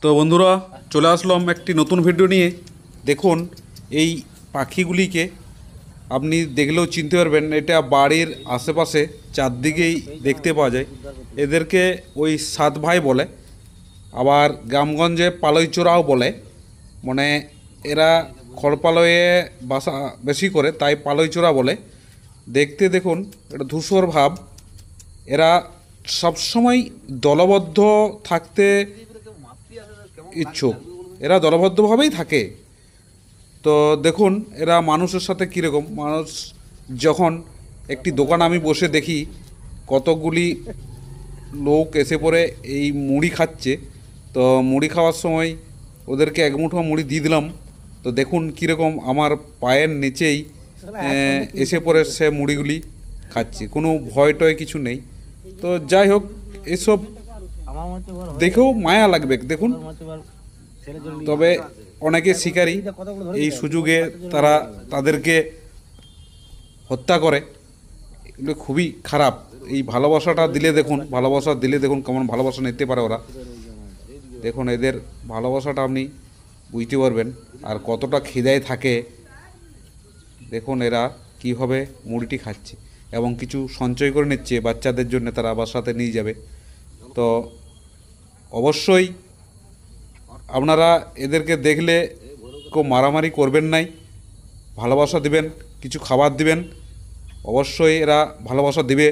তো বন্ধুরা চলে আসলাম একটি নতুন ভিডিও নিয়ে। দেখুন এই পাখিগুলিকে আপনি দেখলেও চিনতে পারবেন, এটা বাড়ির আশেপাশে চারদিকেই দেখতে পাওয়া যায়। এদেরকে ওই সাত ভাই বলে, আবার গ্রামগঞ্জে পালইচোরাও বলে। মানে এরা খড়পালয়ে বাসা বেশি করে, তাই পালইচোরা বলে। দেখতে দেখুন এটা ধূসর ভাব। এরা সবসময় দলবদ্ধ থাকতে ইচ্ছুক, এরা দলবদ্ধভাবেই থাকে। তো দেখুন এরা মানুষের সাথে কীরকম, মানুষ যখন একটি দোকান আমি বসে দেখি কতগুলি লোক এসে পড়ে এই মুড়ি খাচ্ছে, তো মুড়ি খাওয়ার সময় ওদেরকে এক মুঠো মুড়ি দিয়ে দিলাম। তো দেখুন কীরকম আমার পায়ের নিচেই এসে পড়ে সে মুড়িগুলি খাচ্ছে, কোনো ভয় টয় কিছু নেই। তো যাই হোক, এসব দেখেও মায়া লাগবে দেখুন। তবে অনেকে শিকারী এই সুযোগে তারা তাদেরকে হত্যা করে, এগুলো খুবই খারাপ। এই ভালোবাসাটা দিলে দেখুন, ভালোবাসা দিলে দেখুন কেমন ভালোবাসা নিতে পারে ওরা। দেখুন এদের ভালোবাসাটা আপনি বুঝতে পারবেন আর কতটা খিদায় থাকে। দেখুন এরা কীভাবে মুড়িটি খাচ্ছে এবং কিছু সঞ্চয় করে নিচ্ছে বাচ্চাদের জন্য, তারা আবার সাথে নিয়ে যাবে। তো অবশ্যই আপনারা এদেরকে দেখলে কেউ মারামারি করবেন নাই, ভালোবাসা দিবেন, কিছু খাবার দিবেন, অবশ্যই এরা ভালোবাসা দিবে।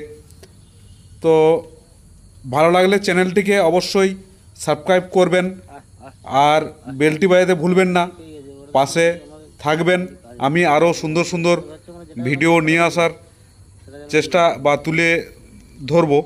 তো ভালো লাগলে চ্যানেলটিকে অবশ্যই সাবস্ক্রাইব করবেন আর বেলটি বাজাতে ভুলবেন না, পাশে থাকবেন। আমি আরও সুন্দর সুন্দর ভিডিও নিয়ে আসার চেষ্টা বা তুলে ধরবো।